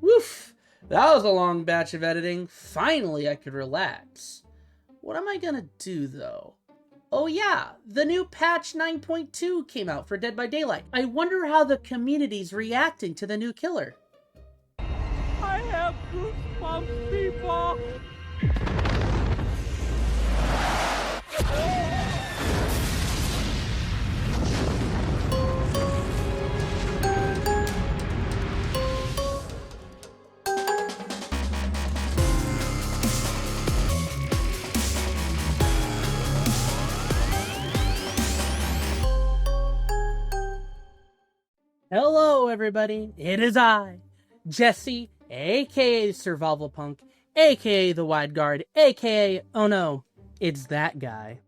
Woof! That was a long batch of editing. Finally, I could relax. What am I gonna do, though? Oh yeah, the new patch 9.2 came out for Dead by Daylight. I wonder how the community's reacting to the new killer. I have goosebumps, people! Hello, everybody. It is I, Jesse, aka Survival Punk, aka the Wide Guard, aka, oh no, it's that guy.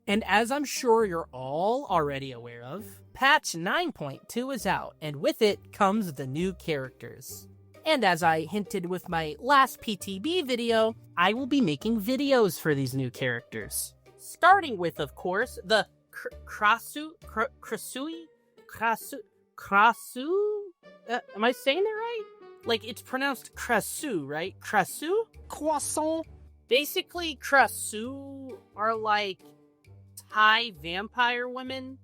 And as I'm sure you're all already aware of, patch 9.2 is out, and with it comes the new characters. And as I hinted with my last PTB video, I will be making videos for these new characters. Starting with, of course, the Krasue? Am I saying it right? Like, it's pronounced Krasue, right? Krasue? Croissant? Basically, Krasue are like Thai vampire women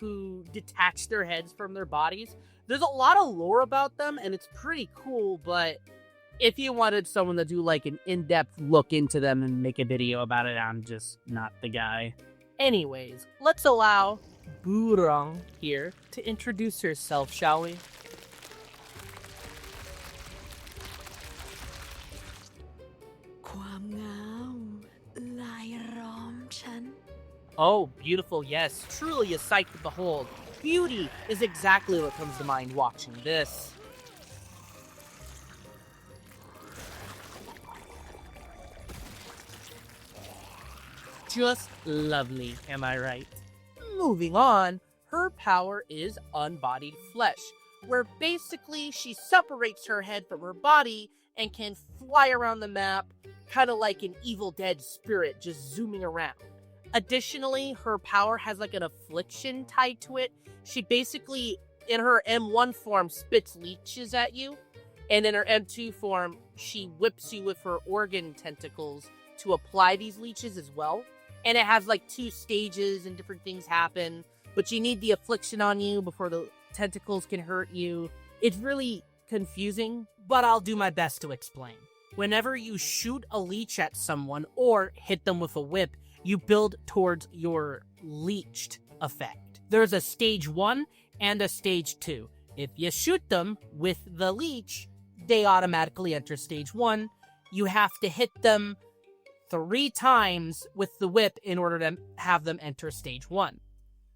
who detach their heads from their bodies. There's a lot of lore about them, and it's pretty cool, but if you wanted someone to do like an in-depth look into them and make a video about it, I'm just not the guy. Anyways, let's allow Burang here to introduce herself, shall we? Oh, beautiful, yes. Truly a sight to behold. Beauty is exactly what comes to mind watching this. Just lovely, am I right? Moving on, her power is unbodied flesh, where basically she separates her head from her body and can fly around the map, kind of like an Evil Dead spirit just zooming around. Additionally, her power has like an affliction tied to it. She basically, in her M1 form, spits leeches at you, and in her M2 form, she whips you with her organ tentacles to apply these leeches as well. And it has like 2 stages and different things happen, but you need the affliction on you before the tentacles can hurt you. It's really confusing, but I'll do my best to explain. Whenever you shoot a leech at someone or hit them with a whip, you build towards your leeched effect. There's a stage 1 and a stage 2. If you shoot them with the leech, they automatically enter stage 1. You have to hit them 3 times with the whip in order to have them enter stage 1.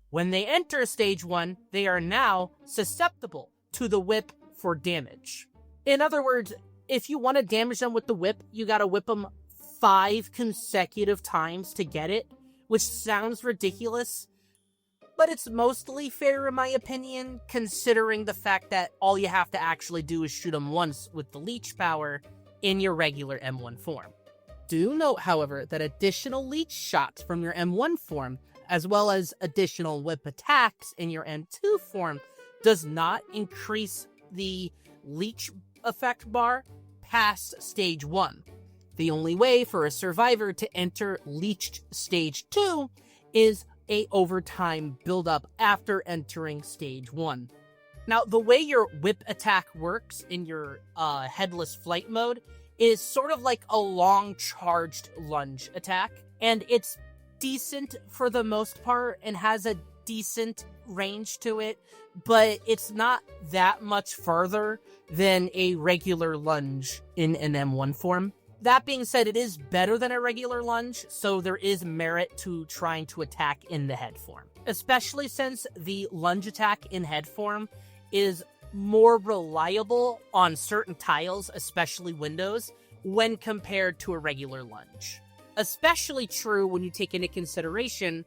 When they enter stage 1, they are now susceptible to the whip for damage. In other words, if you want to damage them with the whip, you gotta whip them 5 consecutive times to get it, which sounds ridiculous, but it's mostly fair in my opinion, considering the fact that all you have to actually do is shoot them once with the leech power in your regular M1 form. Do note, however, that additional leech shots from your M1 form, as well as additional whip attacks in your M2 form, does not increase the leech effect bar past stage 1. The only way for a survivor to enter leeched stage 2 is a overtime buildup after entering stage 1. Now, the way your whip attack works in your headless flight mode is sort of like a long charged lunge attack, and it's decent for the most part and has a decent range to it, but it's not that much farther than a regular lunge in an M1 form. That being said, it is better than a regular lunge, so there is merit to trying to attack in the head form. Especially since the lunge attack in head form is more reliable on certain tiles, especially windows, when compared to a regular lunge. Especially true when you take into consideration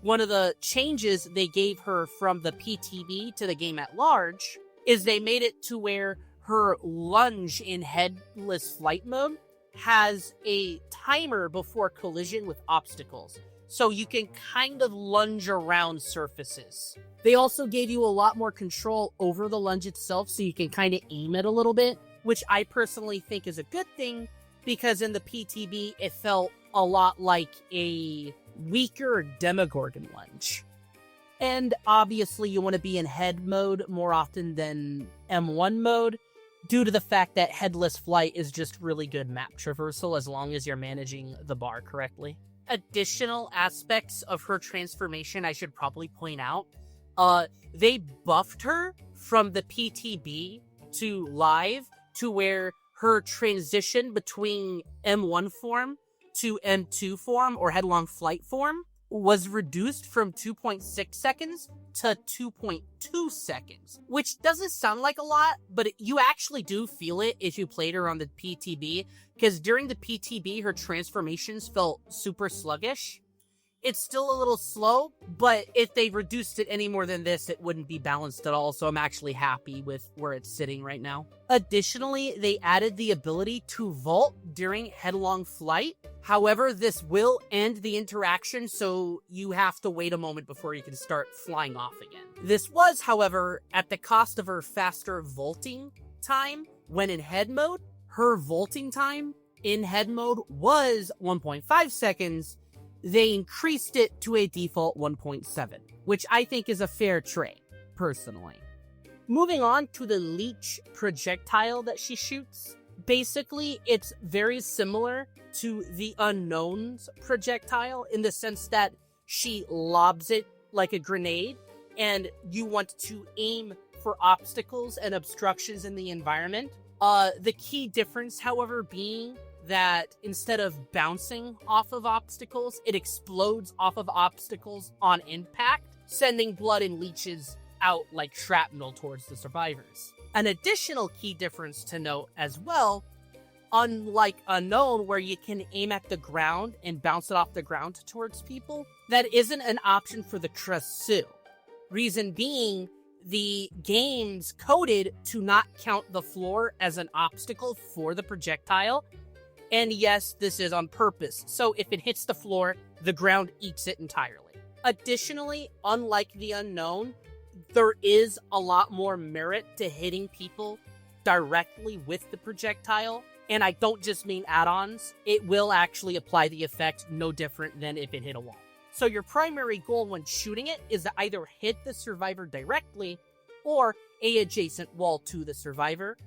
one of the changes they gave her from the PTB to the game at large is they made it to where her lunge in headless flight mode has a timer before collision with obstacles, so you can kind of lunge around surfaces. They also gave you a lot more control over the lunge itself, so you can kind of aim it a little bit, which I personally think is a good thing, because in the PTB, it felt a lot like a weaker Demogorgon lunge. And obviously, you want to be in head mode more often than M1 mode, due to the fact that headless flight is just really good map traversal as long as you're managing the bar correctly. Additional aspects of her transformation I should probably point out. They buffed her from the PTB to live to where her transition between M1 form to M2 form or headlong flight form was reduced from 2.6 seconds to 2.2 seconds, which doesn't sound like a lot, but you actually do feel it if you played her on the PTB, because during the PTB, her transformations felt super sluggish. It's still a little slow, but if they reduced it any more than this, it wouldn't be balanced at all, so I'm actually happy with where it's sitting right now. Additionally, they added the ability to vault during headlong flight. However, this will end the interaction, so you have to wait a moment before you can start flying off again. This was, however, at the cost of her faster vaulting time. When in head mode, her vaulting time in head mode was 1.5 seconds. They increased it to a default 1.7, which I think is a fair trade, personally. Moving on to the leech projectile that she shoots. Basically, it's very similar to the Unknown's projectile in the sense that she lobs it like a grenade, and you want to aim for obstacles and obstructions in the environment. The key difference, however, being that instead of bouncing off of obstacles, it explodes off of obstacles on impact, sending blood and leeches out like shrapnel towards the survivors. An additional key difference to note as well, unlike Unknown, where you can aim at the ground and bounce it off the ground towards people, that isn't an option for the Krasue. Reason being, the game's coded to not count the floor as an obstacle for the projectile. And yes, this is on purpose, so if it hits the floor, the ground eats it entirely. Additionally, unlike the Unknown, there is a lot more merit to hitting people directly with the projectile, and I don't just mean add-ons. It will actually apply the effect no different than if it hit a wall. So your primary goal when shooting it is to either hit the survivor directly or an adjacent wall to the survivor.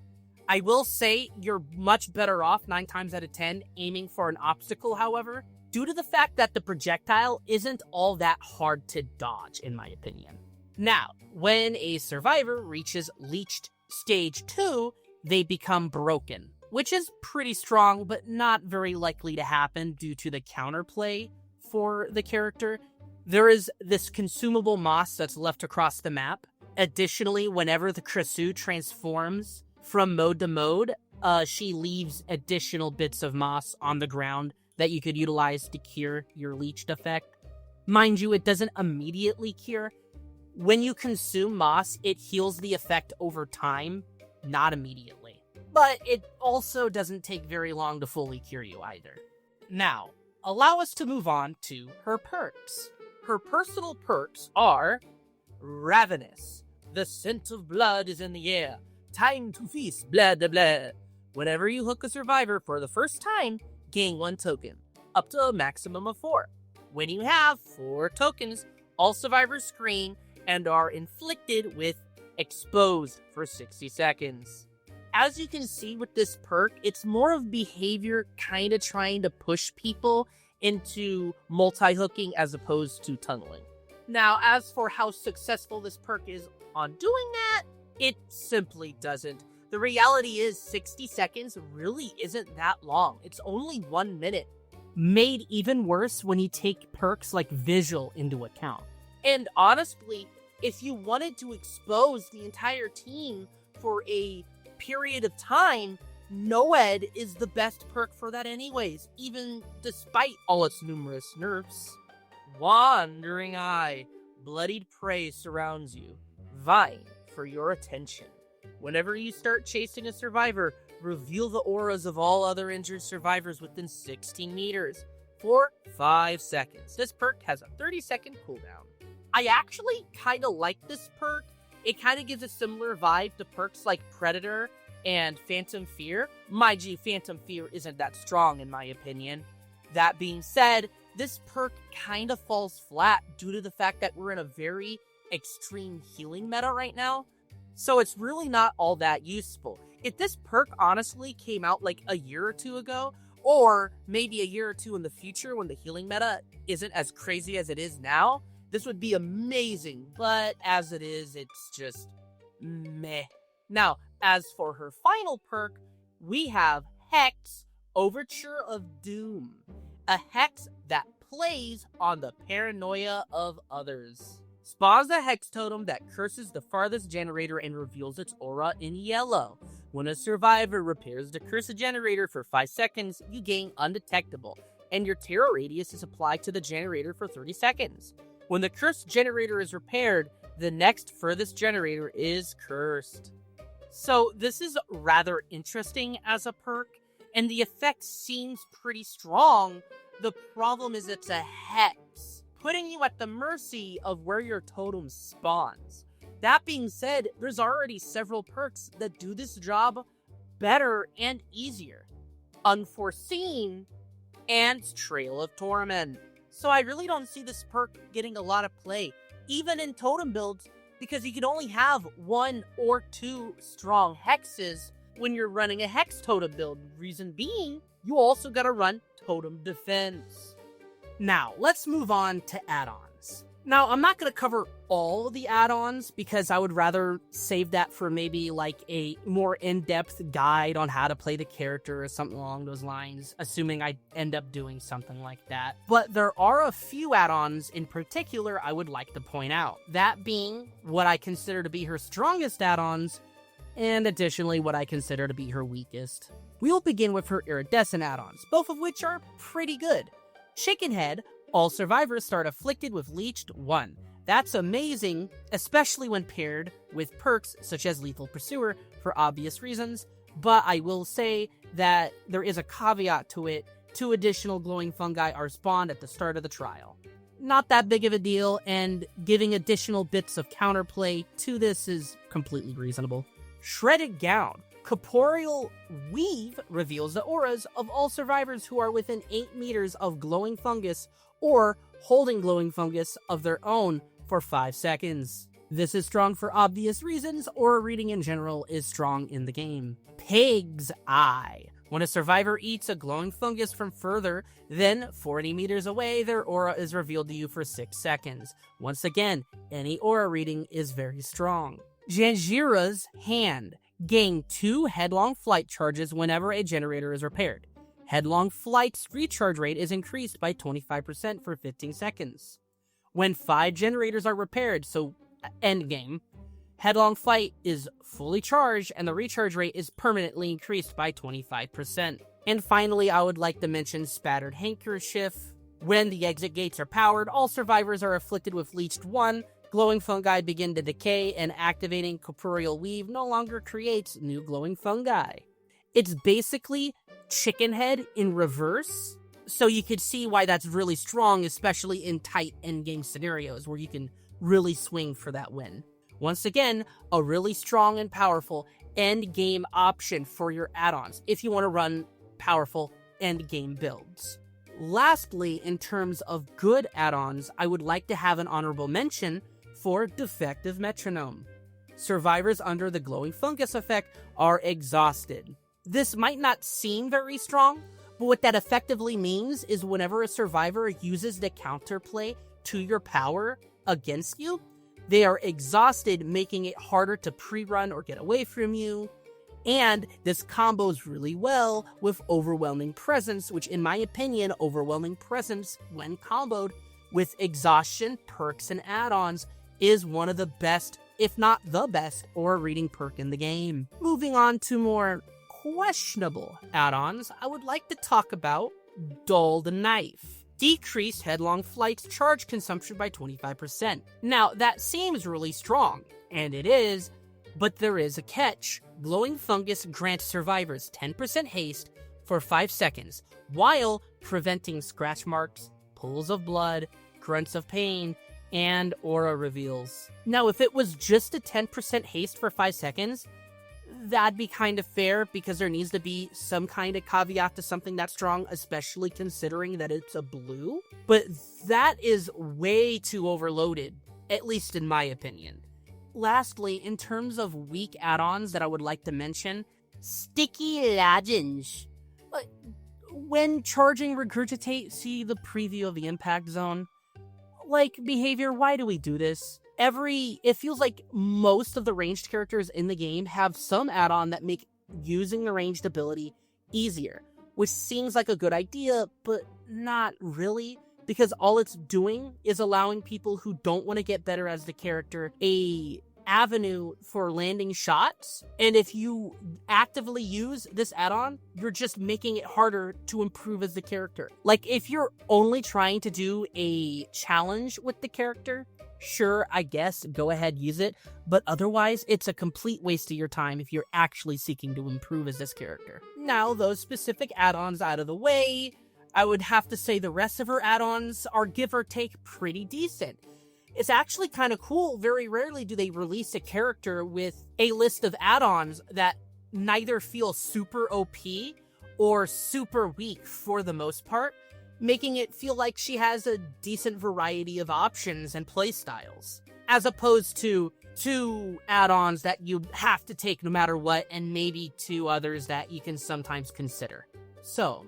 I will say you're much better off 9 times out of 10 aiming for an obstacle, however, due to the fact that the projectile isn't all that hard to dodge, in my opinion. Now, when a survivor reaches Leeched Stage 2, they become broken, which is pretty strong, but not very likely to happen due to the counterplay for the character. There is this consumable moss that's left across the map. Additionally, whenever the Krasue transforms from mode to mode, she leaves additional bits of moss on the ground that you could utilize to cure your leeched effect. Mind you, it doesn't immediately cure. When you consume moss, it heals the effect over time, not immediately. But it also doesn't take very long to fully cure you either. Now, allow us to move on to her perks. Her personal perks are Ravenous. The scent of blood is in the air. Time to feast, blah blah blah. Whenever you hook a survivor for the first time, gain 1 token, up to a maximum of 4. When you have 4 tokens, all survivors scream and are inflicted with Exposed for 60 seconds. As you can see with this perk, it's more of behavior kind of trying to push people into multi-hooking as opposed to tunneling. Now, as for how successful this perk is on doing that, it simply doesn't. The reality is 60 seconds really isn't that long. It's only 1 minute. Made even worse when you take perks like Visual into account. And honestly, if you wanted to expose the entire team for a period of time, Noed is the best perk for that anyways, even despite all its numerous nerfs. Wandering Eye. Bloodied prey surrounds you, vying for your attention. Whenever you start chasing a survivor, reveal the auras of all other injured survivors within 16 meters for 5 seconds. This perk has a 30-second cooldown. I actually kind of like this perk. It kind of gives a similar vibe to perks like Predator and Phantom Fear. My G, Phantom Fear isn't that strong in my opinion. That being said, this perk kind of falls flat due to the fact that we're in a very extreme healing meta right now, so it's really not all that useful. If this perk honestly came out like a year or two ago, or maybe a year or two in the future when the healing meta isn't as crazy as it is now, this would be amazing, but as it is, it's just meh. Now, as for her final perk, we have Hex, Overture of Doom, a hex that plays on the paranoia of others. Spawns a hex totem that curses the farthest generator and reveals its aura in yellow. When a survivor repairs the cursed generator for 5 seconds, you gain undetectable, and your terror radius is applied to the generator for 30 seconds. When the cursed generator is repaired, the next furthest generator is cursed. So this is rather interesting as a perk, and the effect seems pretty strong. The problem is it's a hex, putting you at the mercy of where your totem spawns. That being said, there's already several perks that do this job better and easier. Unforeseen and Trail of Torment. So I really don't see this perk getting a lot of play, even in totem builds, because you can only have 1 or 2 strong hexes when you're running a hex totem build. Reason being, you also gotta run totem defense. Now, let's move on to add-ons. Now, I'm not going to cover all the add-ons because I would rather save that for maybe like a more in-depth guide on how to play the character or something along those lines, assuming I end up doing something like that. But there are a few add-ons in particular I would like to point out. That being what I consider to be her strongest add-ons, and additionally what I consider to be her weakest. We'll begin with her iridescent add-ons, both of which are pretty good. Chicken Head. All survivors start afflicted with Leeched 1. That's amazing, especially when paired with perks such as Lethal Pursuer for obvious reasons, but I will say that there is a caveat to it. 2 additional glowing fungi are spawned at the start of the trial. Not that big of a deal, and giving additional bits of counterplay to this is completely reasonable. Shredded Gown. Corporeal Weave reveals the auras of all survivors who are within 8 meters of glowing fungus or holding glowing fungus of their own for 5 seconds. This is strong for obvious reasons, aura reading in general is strong in the game. Pig's Eye. When a survivor eats a glowing fungus from further than 40 meters away, their aura is revealed to you for 6 seconds. Once again, any aura reading is very strong. Janjira's Hand. Gain 2 headlong flight charges whenever a generator is repaired. Headlong Flight's recharge rate is increased by 25% for 15 seconds. When 5 generators are repaired, so endgame, Headlong Flight is fully charged and the recharge rate is permanently increased by 25%. And finally, I would like to mention Spattered Handkerchief. When the exit gates are powered, all survivors are afflicted with Leeched 1, glowing fungi begin to decay, and activating Corporeal Weave no longer creates new glowing fungi. It's basically Chicken Head in reverse, so you could see why that's really strong, especially in tight endgame scenarios where you can really swing for that win. Once again, a really strong and powerful endgame option for your add-ons if you want to run powerful endgame builds. Lastly, in terms of good add-ons, I would like to have an honorable mention for Defective Metronome. Survivors under the glowing fungus effect are exhausted. This might not seem very strong, but what that effectively means is whenever a survivor uses the counterplay to your power against you, they are exhausted, making it harder to pre-run or get away from you. And this combos really well with Overwhelming Presence, which in my opinion, Overwhelming Presence, when comboed with Exhaustion, perks, and add-ons, is one of the best, if not the best, aura reading perk in the game. Moving on to more questionable add-ons, I would like to talk about Dulled Knife. Decreased Headlong Flight's charge consumption by 25%. Now, that seems really strong, and it is, but there is a catch. Glowing Fungus grants survivors 10% haste for 5 seconds, while preventing scratch marks, pools of blood, grunts of pain, and aura reveals. Now, if it was just a 10% haste for 5 seconds, that'd be kind of fair because there needs to be some kind of caveat to something that strong, especially considering that it's a blue. But that is way too overloaded, at least in my opinion. Lastly, in terms of weak add-ons that I would like to mention, Sticky Legends. When charging Regurgitate, see the preview of the impact zone? Like, behavior, why do we do this? It feels like most of the ranged characters in the game have some add-on that make using the ranged ability easier, which seems like a good idea, but not really, because all it's doing is allowing people who don't want to get better as the character a avenue for landing shots, and if you actively use this add-on, you're just making it harder to improve as the character. Like, if you're only trying to do a challenge with the character, sure, I guess, go ahead, use it, but otherwise, it's a complete waste of your time if you're actually seeking to improve as this character. Now, those specific add-ons out of the way, I would have to say the rest of her add-ons are give or take pretty decent. It's actually kind of cool. Very rarely do they release a character with a list of add-ons that neither feel super OP or super weak for the most part, making it feel like she has a decent variety of options and playstyles, as opposed to 2 add-ons that you have to take no matter what, and maybe 2 others that you can sometimes consider. So,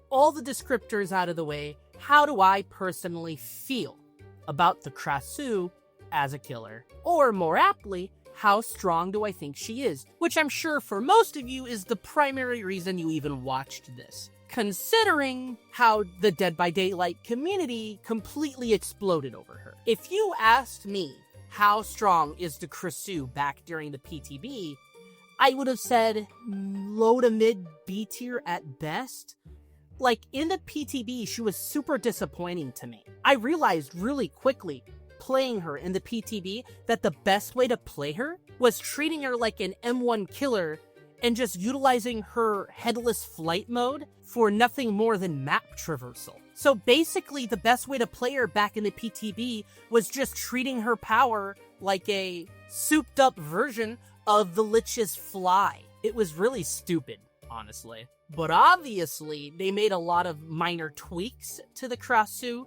all the descriptors out of the way, how do I personally feel about the Krasue as a killer? Or more aptly, how strong do I think she is? Which I'm sure for most of you is the primary reason you even watched this, considering how the Dead by Daylight community completely exploded over her. If you asked me how strong is the Krasue back during the PTB, I would have said low to mid B tier at best. Like, in the PTB, she was super disappointing to me. I realized really quickly, playing her in the PTB, that the best way to play her was treating her like an M1 killer and just utilizing her headless flight mode for nothing more than map traversal. So basically, the best way to play her back in the PTB was just treating her power like a souped-up version of the Lich's fly. It was really stupid, honestly. But obviously, they made a lot of minor tweaks to the Krasue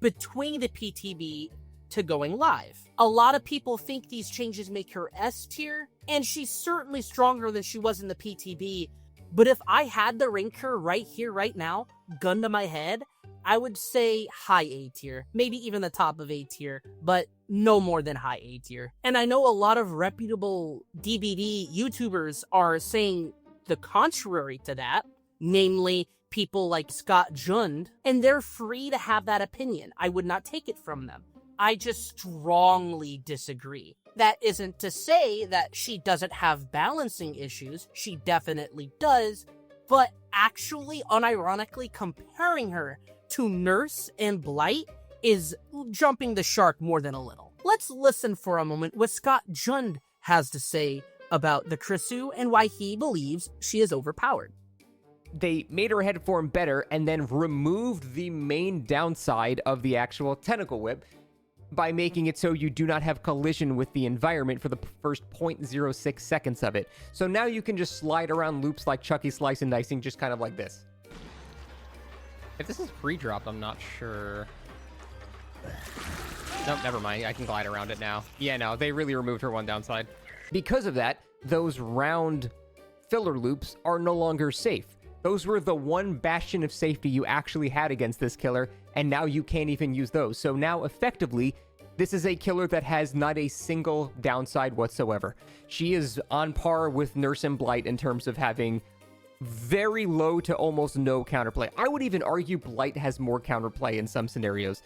between the PTB to going live. A lot of people think these changes make her S tier, and she's certainly stronger than she was in the PTB, but if I had to rank her right here, right now, gun to my head, I would say high A tier, maybe even the top of A tier, but no more than high A tier. And I know a lot of reputable DBD YouTubers are saying the contrary to that, namely people like Scott Jund, and they're free to have that opinion. I would not take it from them. I just strongly disagree. That isn't to say that she doesn't have balancing issues. She definitely does, but actually, unironically, comparing her to Nurse and Blight is jumping the shark more than a little. Let's listen for a moment what Scott Jund has to say about the Krasue and why he believes she is overpowered. They made her head form better and then removed the main downside of the actual tentacle whip by making it so you do not have collision with the environment for the first 0.06 seconds of it. So now you can just slide around loops like Chucky Slice and Dicing, just kind of like this. If this is pre-dropped, I'm not sure. Nope, never mind. I can glide around it now. Yeah, no, they really removed her one downside. Because of that, those round filler loops are no longer safe. Those were the one bastion of safety you actually had against this killer, and now you can't even use those. So now, effectively, this is a killer that has not a single downside whatsoever. She is on par with Nurse and Blight in terms of having very low to almost no counterplay. I would even argue Blight has more counterplay in some scenarios.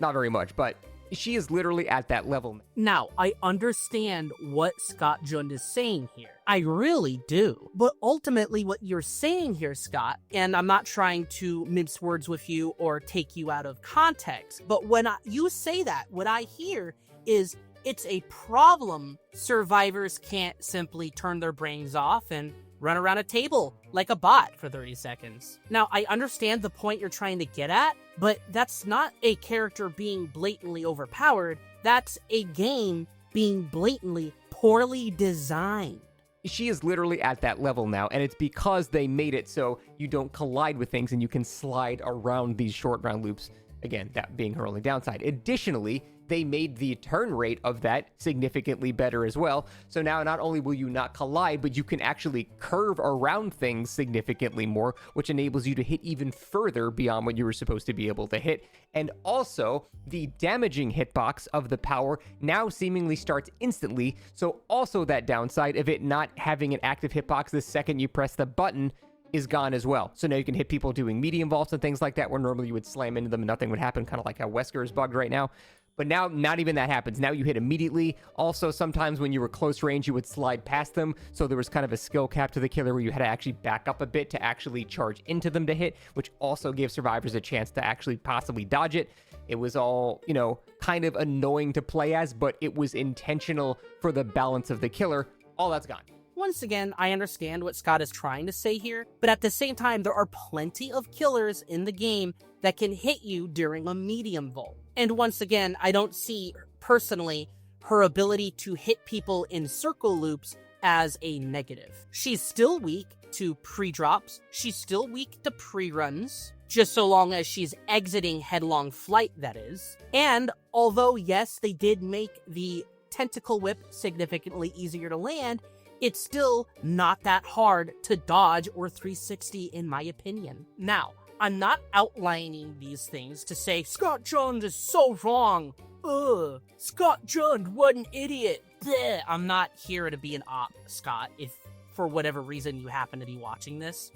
Not very much, but she is literally at that level. Now, I understand what Scott Jund is saying here. I really do. But ultimately, what you're saying here, Scott, and I'm not trying to mince words with you or take you out of context, but when you say that, what I hear is it's a problem survivors can't simply turn their brains off and run around a table like a bot for 30 seconds. Now, I understand the point you're trying to get at, but that's not a character being blatantly overpowered. That's a game being blatantly poorly designed. she is literally at that level now, and it's because they made it so you don't collide with things and you can slide around these short round loops. Again, that being her only downside. Additionally, they made the turn rate of that significantly better as well. So now not only will you not collide, but you can actually curve around things significantly more, which enables you to hit even further beyond what you were supposed to be able to hit. And also, the damaging hitbox of the power now seemingly starts instantly. So also that downside of it not having an active hitbox the second you press the button is gone as well. So now you can hit people doing medium vaults and things like that, where normally you would slam into them and nothing would happen, kind of like how Wesker is bugged right now. But now, not even that happens. Now you hit immediately. Also, sometimes when you were close range, you would slide past them. So there was kind of a skill cap to the killer where you had to actually back up a bit to actually charge into them to hit, which also gave survivors a chance to actually possibly dodge it. It was all, you know, kind of annoying to play as, but it was intentional for the balance of the killer. All that's gone. Once again, I understand what Scott is trying to say here, but at the same time, there are plenty of killers in the game that can hit you during a medium vault. And once again, I don't see, personally, her ability to hit people in circle loops as a negative. She's still weak to pre-drops, she's still weak to pre-runs, just so long as she's exiting headlong flight, that is. And although, yes, they did make the tentacle whip significantly easier to land, it's still not that hard to dodge or 360 in my opinion. Now, I'm not outlining these things to say, Scott Jund is so wrong. Ugh, Scott Jund, what an idiot. Bleh. I'm not here to be an op, Scott, if for whatever reason you happen to be watching this.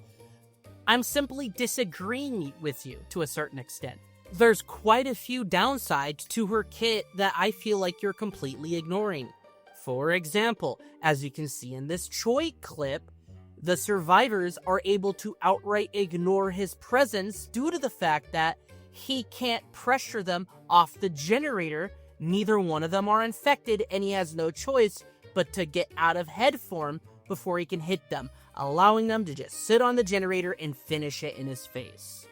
I'm simply disagreeing with you to a certain extent. There's quite a few downsides to her kit that I feel like you're completely ignoring. For example, as you can see in this Choy clip, the survivors are able to outright ignore his presence due to the fact that he can't pressure them off the generator. Neither one of them are infected, and he has no choice but to get out of head form before he can hit them, allowing them to just sit on the generator and finish it in his face.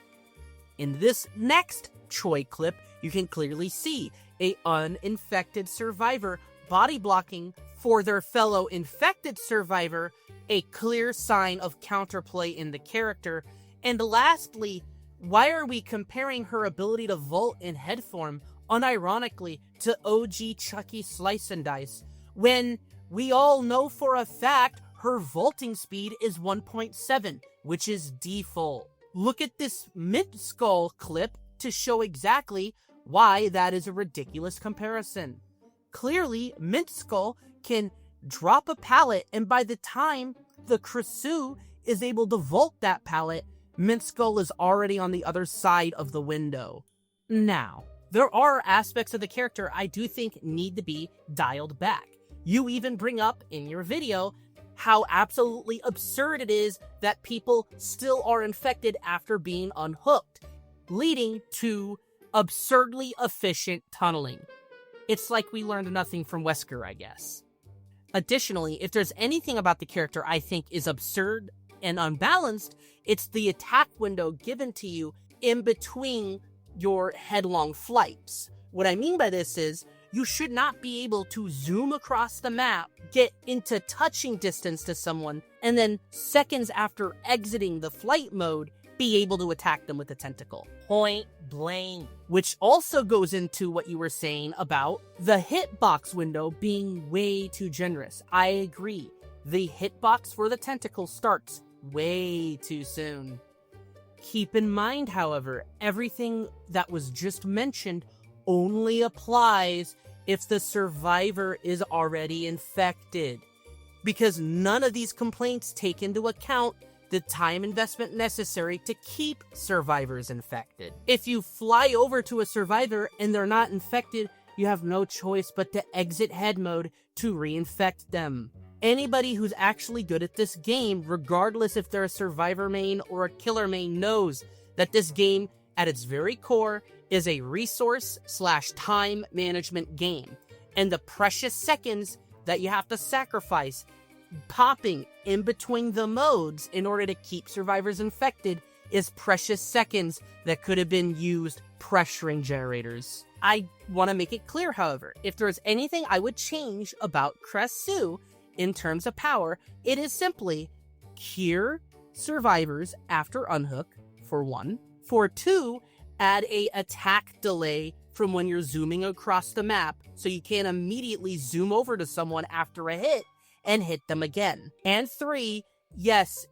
In this next Choy clip, you can clearly see a uninfected survivor body blocking for their fellow infected survivor, a clear sign of counterplay in the character. And lastly, why are we comparing her ability to vault in head form, unironically, to OG Chucky Slice and Dice, when we all know for a fact her vaulting speed is 1.7, which is default. Look at this Mint Skull clip to show exactly why that is a ridiculous comparison. Clearly, Mint Skull can drop a pallet, and by the time the Krasue is able to vault that pallet, Mint Skull is already on the other side of the window. Now, there are aspects of the character I do think need to be dialed back. You even bring up in your video how absolutely absurd it is that people still are infected after being unhooked, leading to absurdly efficient tunneling. It's like we learned nothing from Wesker, I guess. Additionally, if there's anything about the character I think is absurd and unbalanced, it's the attack window given to you in between your headlong flights. What I mean by this is, you should not be able to zoom across the map, get into touching distance to someone, and then seconds after exiting the flight mode, be able to attack them with a tentacle. Point blank. Which also goes into what you were saying about the hitbox window being way too generous. I agree. The hitbox for the tentacle starts way too soon. Keep in mind, however, everything that was just mentioned only applies if the survivor is already infected, because none of these complaints take into account the time investment necessary to keep survivors infected. If you fly over to a survivor and they're not infected, you have no choice but to exit head mode to reinfect them. Anybody who's actually good at this game, regardless if they're a survivor main or a killer main, knows that this game, at its very core, is a resource/time management game. And the precious seconds that you have to sacrifice popping in between the modes in order to keep survivors infected is precious seconds that could have been used pressuring generators. I want to make it clear, however, if there's anything I would change about Krasue, in terms of power, it is simply cure survivors after unhook, for 1. For 2, add a attack delay from when you're zooming across the map, so you can't immediately zoom over to someone after a hit and hit them again. And 3, yes,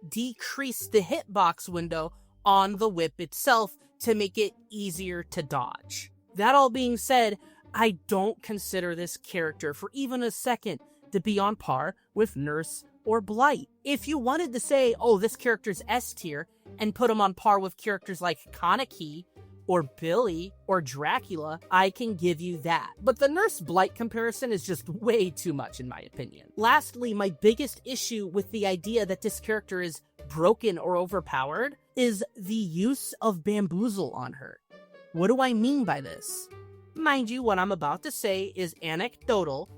decrease the hitbox window on the whip itself to make it easier to dodge. That all being said, I don't consider this character for even a second to be on par with Nurse or Blight. If you wanted to say, oh, this character's S tier, and put him on par with characters like Kaneki, or Billy, or Dracula, I can give you that. But the Nurse Blight comparison is just way too much in my opinion. Lastly, my biggest issue with the idea that this character is broken or overpowered is the use of bamboozle on her. What do I mean by this? Mind you, what I'm about to say is anecdotal,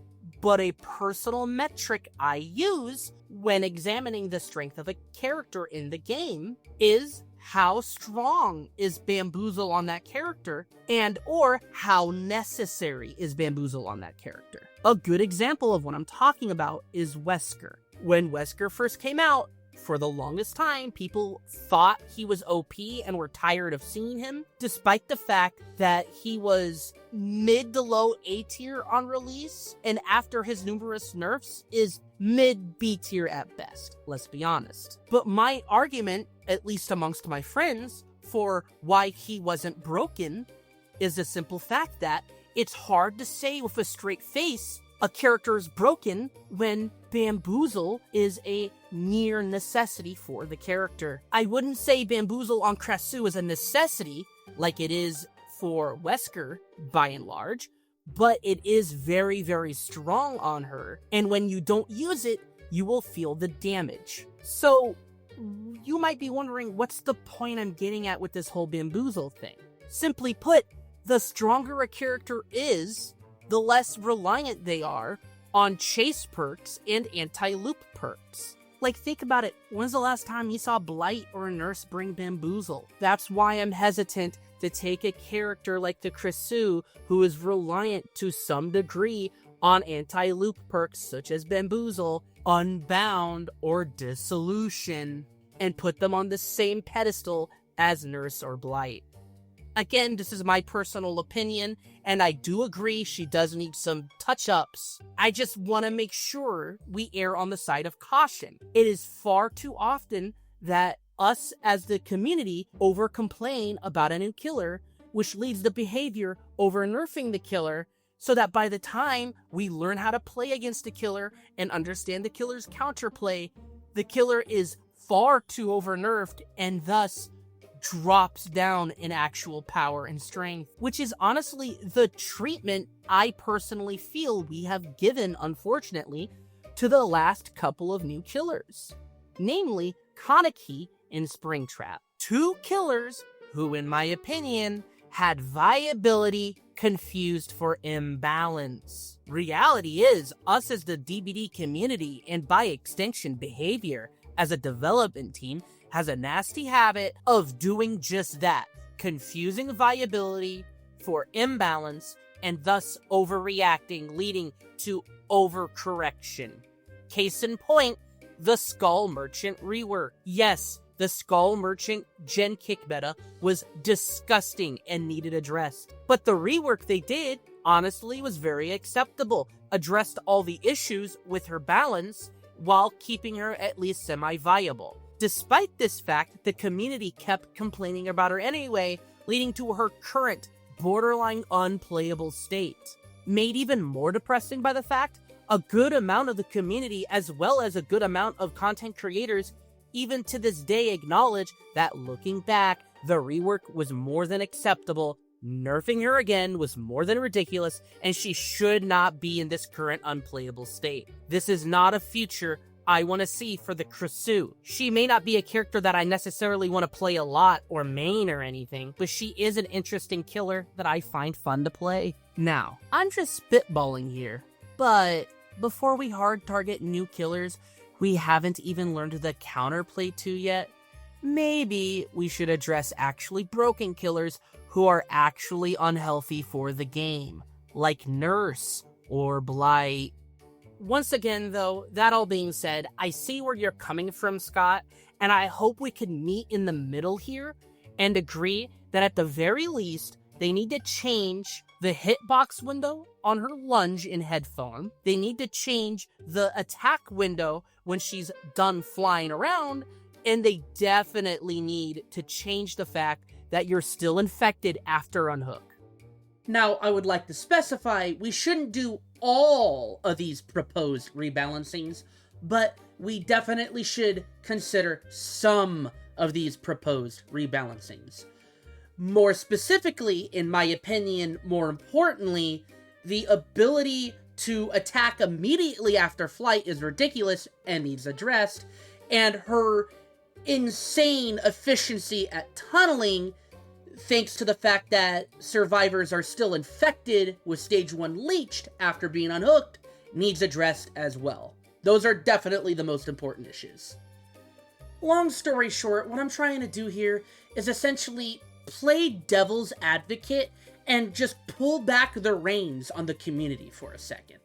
but a personal metric I use when examining the strength of a character in the game is how strong is bamboozle on that character, and or how necessary is bamboozle on that character. A good example of what I'm talking about is Wesker. When Wesker first came out, for the longest time, people thought he was OP and were tired of seeing him, despite the fact that he was mid to low A tier on release, and after his numerous nerfs is mid B tier at best, let's be honest. But my argument, at least amongst my friends, for why he wasn't broken is the simple fact that it's hard to say with a straight face a character is broken when bamboozle is a near necessity for the character. I wouldn't say bamboozle on Krasue is a necessity like it is for Wesker by and large, but it is very, very strong on her, and when you don't use it, you will feel the damage. So you might be wondering, what's the point I'm getting at with this whole bamboozle thing? Simply put, the stronger a character is, the less reliant they are on chase perks and anti-loop perks. Like, think about it. When's the last time you saw Blight or a Nurse bring bamboozle? That's why I'm hesitant to take a character like the Krasue, who is reliant to some degree on anti-loop perks such as bamboozle, unbound, or dissolution, and put them on the same pedestal as Nurse or Blight. Again, this is my personal opinion, and I do agree she does need some touch-ups. I just want to make sure we err on the side of caution. It is far too often that us as the community over-complain about a new killer, which leads to behavior over-nerfing the killer, so that by the time we learn how to play against the killer and understand the killer's counterplay, the killer is far too over-nerfed and thus drops down in actual power and strength, which is honestly the treatment I personally feel we have given, unfortunately, to the last couple of new killers. Namely, Kaneki and Springtrap. Two killers who, in my opinion, had viability confused for imbalance. Reality is, us as the DBD community, and by extension behavior as a development team, has a nasty habit of doing just that, confusing viability for imbalance and thus overreacting, leading to overcorrection. Case in point, the Skull Merchant rework. Yes, the Skull Merchant gen kick meta was disgusting and needed addressed, but the rework they did honestly was very acceptable, addressed all the issues with her balance while keeping her at least semi-viable. Despite this fact, the community kept complaining about her anyway, leading to her current borderline unplayable state. Made even more depressing by the fact, a good amount of the community as well as a good amount of content creators even to this day acknowledge that looking back, the rework was more than acceptable, nerfing her again was more than ridiculous, and she should not be in this current unplayable state. This is not a future I want to see for the Krasue. She may not be a character that I necessarily want to play a lot or main or anything, but she is an interesting killer that I find fun to play. Now, I'm just spitballing here, but before we hard target new killers we haven't even learned the counterplay to yet, maybe we should address actually broken killers who are actually unhealthy for the game, like Nurse or Blight. Once again, though, that all being said, I see where you're coming from, Scott, and I hope we can meet in the middle here and agree that at the very least, they need to change the hitbox window on her lunge in headphone. They need to change the attack window when she's done flying around, and they definitely need to change the fact that you're still infected after unhook. Now, I would like to specify, we shouldn't do all of these proposed rebalancings, but we definitely should consider some of these proposed rebalancings. More specifically, in my opinion, more importantly, the ability to attack immediately after flight is ridiculous and needs addressed, and her insane efficiency at tunneling, thanks to the fact that survivors are still infected with stage 1 leeched after being unhooked, needs addressed as well. Those are definitely the most important issues. Long story short, what I'm trying to do here is essentially play devil's advocate and just pull back the reins on the community for a second.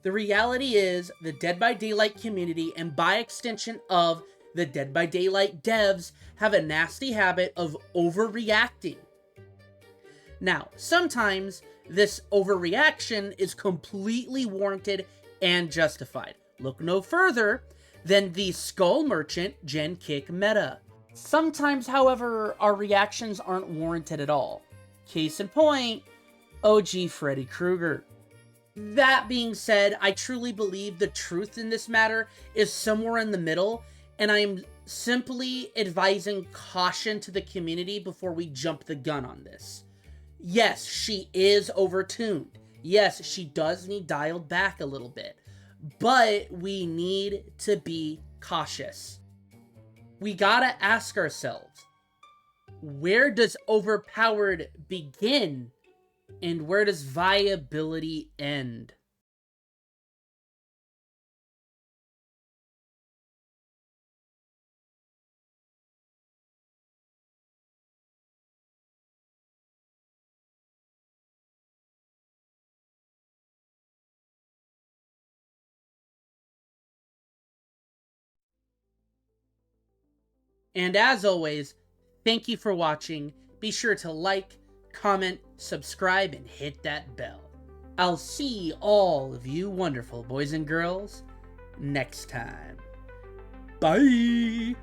The reality is, the Dead by Daylight community, and by extension of the Dead by Daylight devs, have a nasty habit of overreacting. Now, sometimes this overreaction is completely warranted and justified. Look no further than the Skull Merchant Gen Kick meta. Sometimes, however, our reactions aren't warranted at all. Case in point, OG Freddy Krueger. That being said, I truly believe the truth in this matter is somewhere in the middle, and I'm simply advising caution to the community before we jump the gun on this. Yes, she is overtuned. Yes, she does need dialed back a little bit, but we need to be cautious. We gotta ask ourselves, where does overpowered begin and where does viability end? And as always, thank you for watching. Be sure to like, comment, subscribe, and hit that bell. I'll see all of you wonderful boys and girls next time. Bye!